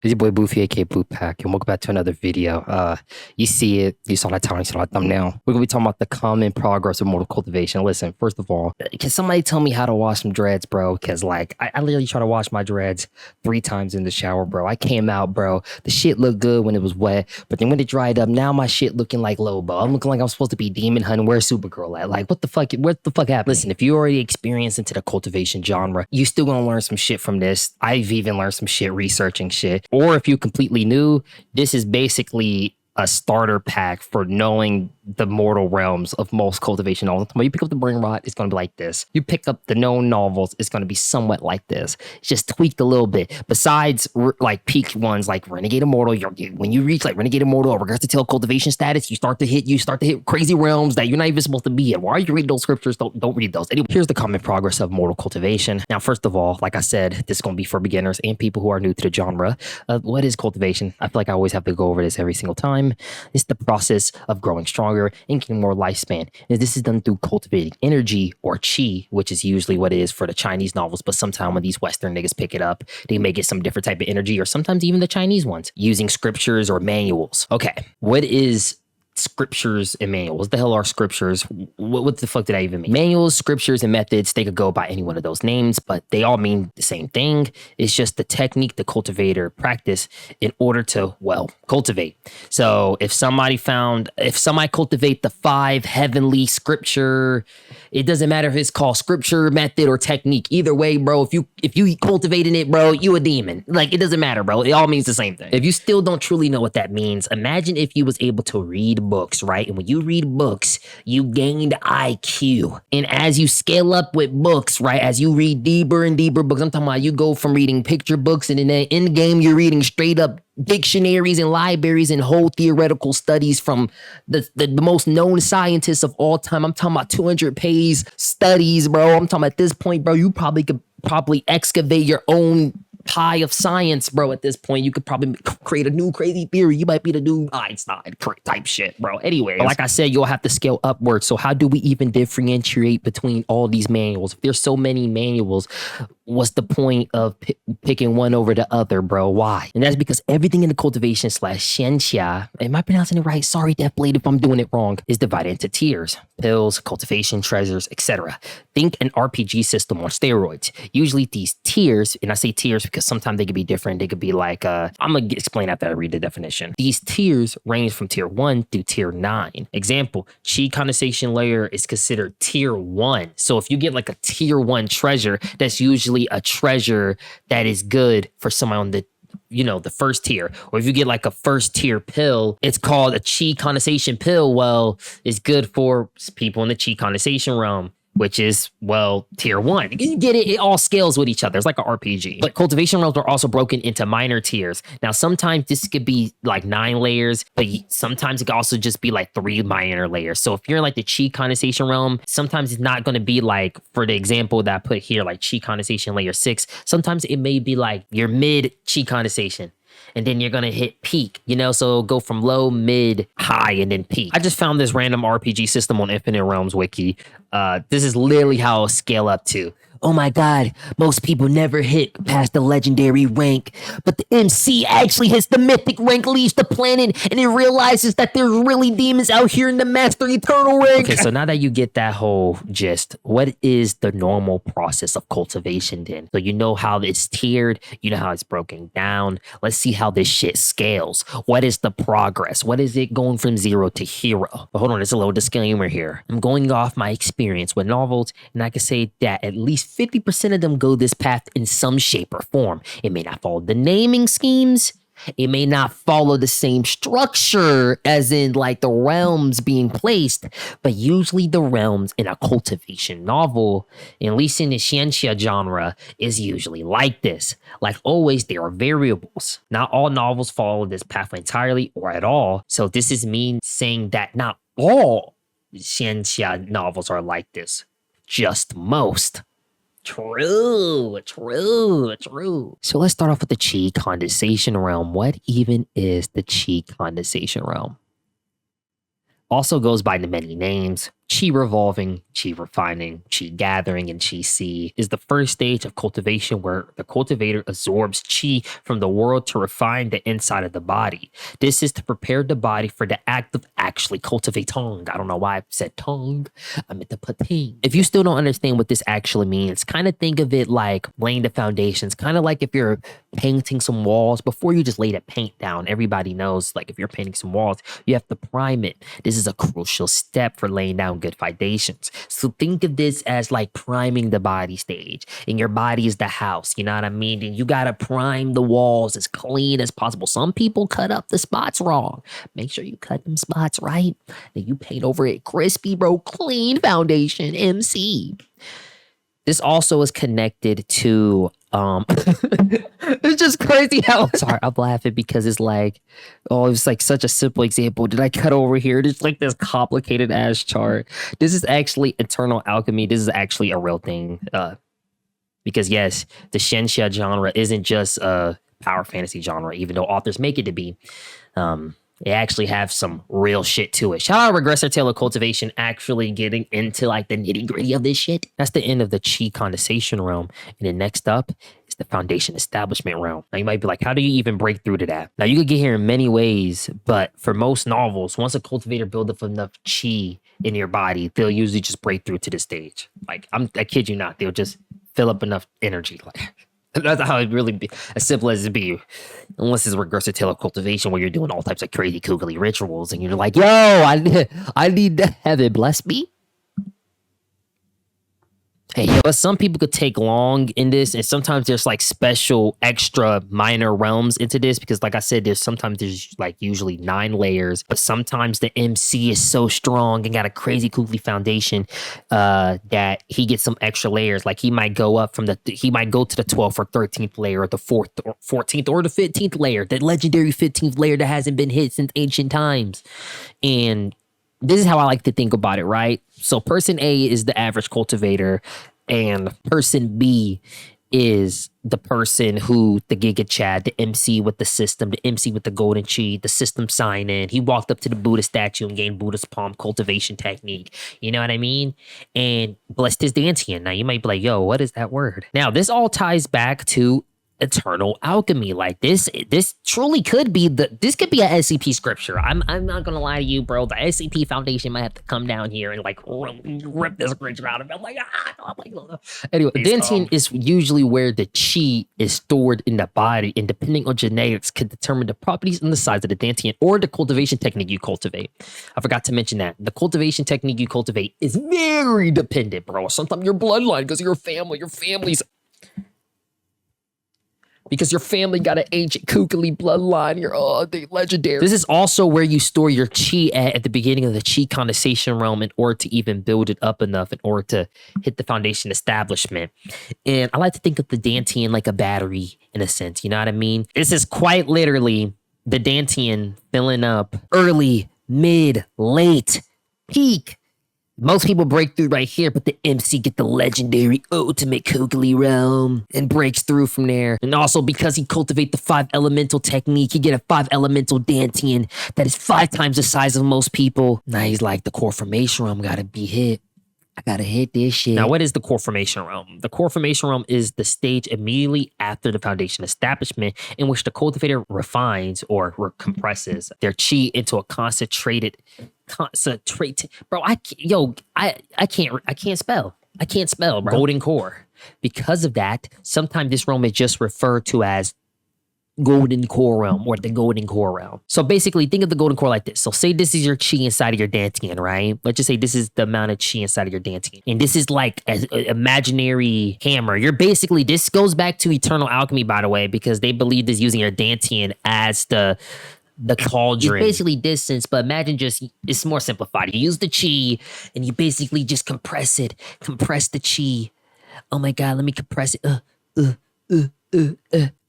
It's your boy Boofy, aka Boot Pack, and welcome back to another video. You see it, you saw that title, you saw that thumbnail. We're gonna be talking about the common progress of mortal cultivation. Listen, first of all, can somebody tell me how to wash some dreads, bro? Because like, I literally try to wash my dreads 3 times in the shower, bro. I came out, bro. The shit looked good when it was wet, but then when it dried up, now my shit looking like Lobo. I'm looking like I'm supposed to be demon hunting. Where's Supergirl at? Like, what the fuck? What the fuck happened? Listen, if you already experienced into the cultivation genre, you still gonna learn some shit from this. I've even learned some shit researching shit. Or if you completely new, this is basically a starter pack for knowing the mortal realms of most cultivation novels. When you pick up the Brain Rot, it's going to be like this. You pick up the known novels, it's going to be somewhat like this. It's just tweaked a little bit. Besides, like peak ones like Renegade Immortal, when you reach like Renegade Immortal or Regress to Tail cultivation status, you start to hit crazy realms that you're not even supposed to be in. Why are you reading those scriptures? Don't read those. Anyway, here's the common progress of mortal cultivation. Now, first of all, like I said, this is going to be for beginners and people who are new to the genre. What is cultivation? I feel like I always have to go over this every single time. It's the process of growing stronger and getting more lifespan. And this is done through cultivating energy or chi, which is usually what it is for the Chinese novels. But sometimes when these Western niggas pick it up, they make it some different type of energy, or sometimes even the Chinese ones, using scriptures or manuals. Okay, what is scriptures and manuals? What the hell are scriptures? What the fuck did I even mean? Manuals, scriptures, and methods, they could go by any one of those names, but they all mean the same thing. It's just the technique the cultivator practice in order to, well, cultivate. So if somebody cultivate the 5 heavenly scripture, it doesn't matter if it's called scripture, method, or technique. Either way, bro, if you cultivating it, bro, you a demon. Like, it doesn't matter, bro. It all means the same thing. If you still don't truly know what that means, imagine if you was able to read books, right? And when you read books, you gained IQ. And as you scale up with books, right? As you read deeper and deeper books, I'm talking about you go from reading picture books, and in the end game, you're reading straight up dictionaries and libraries and whole theoretical studies from the most known scientists of all time. I'm talking about 200-page studies, bro. I'm talking about at this point, bro, you probably could excavate your own pie of science, bro. At this point, you could probably create a new crazy theory. You might be the new Einstein type shit, bro. Anyway, like I said, you'll have to scale upwards. So how do we even differentiate between all these manuals? If there's so many manuals, what's the point of picking one over the other, bro? Why? And that's because everything in the cultivation / xianxia, am I pronouncing it right? Sorry, Death Blade, if I'm doing it wrong, is divided into tiers: pills, cultivation, treasures, etc. Think an RPG system on steroids. Usually these tiers, and I say tiers because sometimes they could be different. They could be like, I'm going to explain after I read the definition. These tiers range from tier 1 through tier 9. Example, chi condensation layer is considered tier 1. So if you get like a tier 1 treasure, that's usually a treasure that is good for someone on the first tier. Or if you get like a first tier pill, it's called a chi condensation pill. Well, it's good for people in the chi condensation realm, which is, well, tier 1. You get it? It all scales with each other. It's like an RPG. But cultivation realms are also broken into minor tiers. Now, sometimes this could be like 9 layers, but sometimes it could also just be like 3 minor layers. So if you're in like the chi condensation realm, sometimes it's not going to be like, for the example that I put here, like chi condensation layer 6. Sometimes it may be like your mid chi condensation, and then you're going to hit peak, so go from low, mid, high, and then peak. I just found this random RPG system on Infinite Realms wiki. This is literally how it'll scale up to. Oh my God, most people never hit past the legendary rank, but the MC actually hits the mythic rank, leaves the planet, and it realizes that there's really demons out here in the Master Eternal rank. Okay, so now that you get that whole gist, what is the normal process of cultivation then? So you know how it's tiered, you know how it's broken down. Let's see how this shit scales. What is the progress? What is it going from 0 to hero? But hold on, there's a little disclaimer here. I'm going off my experience with novels, and I can say that at least 50% of them go this path in some shape or form. It may not follow the naming schemes. It may not follow the same structure as in like the realms being placed, but usually the realms in a cultivation novel, at least in the xianxia genre, is usually like this. Like always, there are variables. Not all novels follow this path entirely or at all. So this is me saying that not all xianxia novels are like this, just most. True. So let's start off with the chi condensation realm. What even is the chi condensation realm? Also goes by the many names: Qi revolving, qi refining, qi gathering, and qi seed is the first stage of cultivation where the cultivator absorbs qi from the world to refine the inside of the body. This is to prepare the body for the act of actually cultivating. I don't know why I said tongue. I meant to put ting. If you still don't understand what this actually means, kind of think of it like laying the foundations, kind of like if you're painting some walls before you just lay the paint down. Everybody knows, like if you're painting some walls, you have to prime it. This is a crucial step for laying down good foundations. So think of this as like priming the body stage, and your body is the house. You know what I mean? And you gotta prime the walls as clean as possible. Some people cut up the spots wrong. Make sure you cut them spots right. Then you paint over it crispy, bro. Clean foundation, MC. This also is connected to it's just crazy how sorry, I'm laughing because it's like, oh, it's like such a simple example. Did I cut over here? It's like this complicated ass chart. This is actually internal alchemy. This is actually a real thing. Because yes, the Shenxia genre isn't just a power fantasy genre, even though authors make it to be. They actually have some real shit to it. Shout out Regressor Tale of Cultivation actually getting into like the nitty gritty of this shit. That's the end of the Qi condensation realm. And then next up is the foundation establishment realm. Now you might be like, how do you even break through to that? Now you could get here in many ways, but for most novels, once a cultivator builds up enough Qi in your body, they'll usually just break through to the stage. Like I kid you not, they'll just fill up enough energy. Like that's how it really be, as simple as it be. Unless it's Regressive Tale of Cultivation where you're doing all types of crazy koogly rituals and you're like, yo, I need to have it bless me. Hey, but some people could take long in this, and sometimes there's like special extra minor realms into this because, like I said, there's like usually 9 layers, but sometimes the MC is so strong and got a crazy kookly foundation that he gets some extra layers. Like he might go up he might go to the 12th or 13th layer, or the 4th or 14th or the 15th layer, the legendary 15th layer that hasn't been hit since ancient times. And this is how I like to think about it, right? So person A is the average cultivator, and person B is the person who, the Giga Chad, the MC with the system, the MC with the golden chi, the system sign in. He walked up to the Buddha statue and gained Buddha's palm cultivation technique. You know what I mean? And blessed his Dantian. Now you might be like, yo, what is that word? Now this all ties back to eternal alchemy. Like this truly could be this could be a SCP scripture. I'm not gonna lie to you, bro. The SCP Foundation might have to come down here and like rip this scripture out of it. I'm like, anyway, Dantian is usually where the chi is stored in the body, and depending on genetics can determine the properties and the size of the Dantian or the cultivation technique you cultivate. I forgot to mention that the cultivation technique you cultivate is very dependent, bro. Sometimes your bloodline, because your family's because your family got an ancient kookly bloodline. They legendary. This is also where you store your chi at the beginning of the chi condensation realm in order to even build it up enough in order to hit the foundation establishment. And I like to think of the Dantian like a battery in a sense. You know what I mean? This is quite literally the Dantian filling up early, mid, late, peak. Most people break through right here, but the MC get the legendary ultimate kookly realm and breaks through from there. And also because he cultivate the 5 elemental technique, he get a 5 elemental Dantian that is 5 times the size of most people. Now he's like, the core formation realm gotta be hit. I gotta hit this shit. Now, what is the core formation realm? The core formation realm is the stage immediately after the foundation establishment in which the cultivator refines or compresses their chi into a concentrate. Bro, I can't spell. I can't spell, bro. Golden core. Because of that, sometimes this realm is just referred to as golden core realm or the golden core realm. So basically think of the golden core like this. So say this is your chi inside of your Dantian, right? Let's just say this is the amount of chi inside of your Dantian. And this is like an imaginary hammer. This goes back to eternal alchemy, by the way, because they believe this using your Dantian as the cauldron. It's basically distance, but imagine it's more simplified. You use the chi and you basically just compress the chi. Oh my God, let me compress it.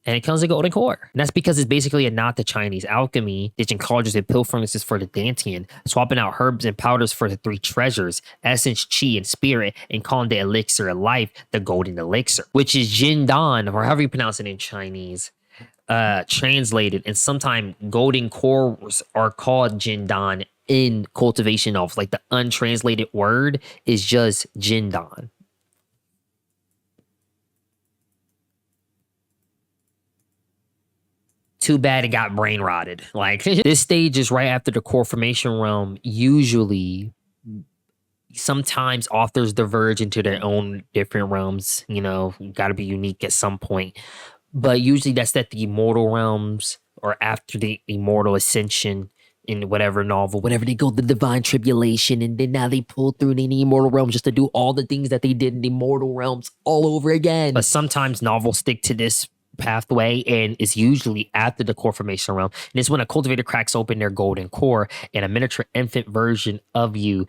And it comes a golden core. And that's because it's basically a nod to Chinese alchemy, ditching cauldrons and pill furnaces for the Dantian, swapping out herbs and powders for the 3 treasures, essence, chi, and spirit, and calling the elixir of life the golden elixir, which is Jindan, or however you pronounce it in Chinese, translated. And sometimes golden cores are called Jindan in cultivation novels. Like the untranslated word is just Jindan. Too bad it got brain rotted. Like this stage is right after the core formation realm. Usually, sometimes authors diverge into their own different realms. You know, got to be unique at some point. But usually that's at the immortal realms or after the immortal ascension in whatever novel, whenever they go the divine tribulation, and then now they pull through the immortal realms just to do all the things that they did in the immortal realms all over again. But sometimes novels stick to this pathway, and it's usually after the core formation realm. And it's when a cultivator cracks open their golden core and a miniature infant version of you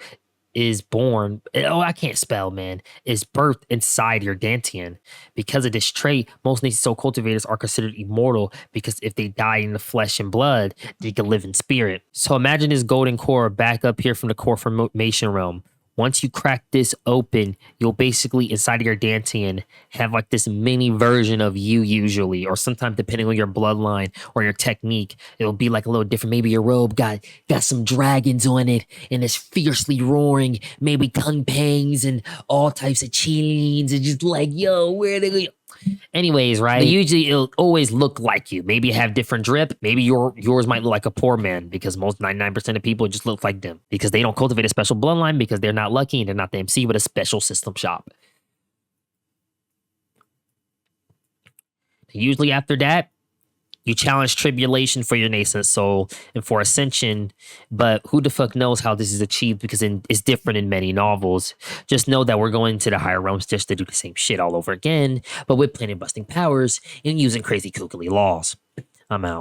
is born. Oh, I can't spell, man. Is birthed inside your Dantian. Because of this trait, most Nation Soul cultivators are considered immortal because if they die in the flesh and blood, they can live in spirit. So imagine this golden core back up here from the core formation realm. Once you crack this open, you'll basically inside of your Dantian have like this mini version of you usually, or sometimes depending on your bloodline or your technique, it'll be like a little different. Maybe your robe got some dragons on it and it's fiercely roaring, maybe tongue pangs and all types of chillings and just like, yo, where they go? Anyways, right? But usually it'll always look like you. Maybe have different drip. Maybe yours might look like a poor man because most 99% of people just look like them because they don't cultivate a special bloodline because they're not lucky and they're not the MC with a special system shop. Usually after that, you challenge tribulation for your nascent soul and for ascension, but who the fuck knows how this is achieved because it's different in many novels. Just know that we're going to the higher realms just to do the same shit all over again, but with planet busting powers and using crazy kooky laws. I'm out.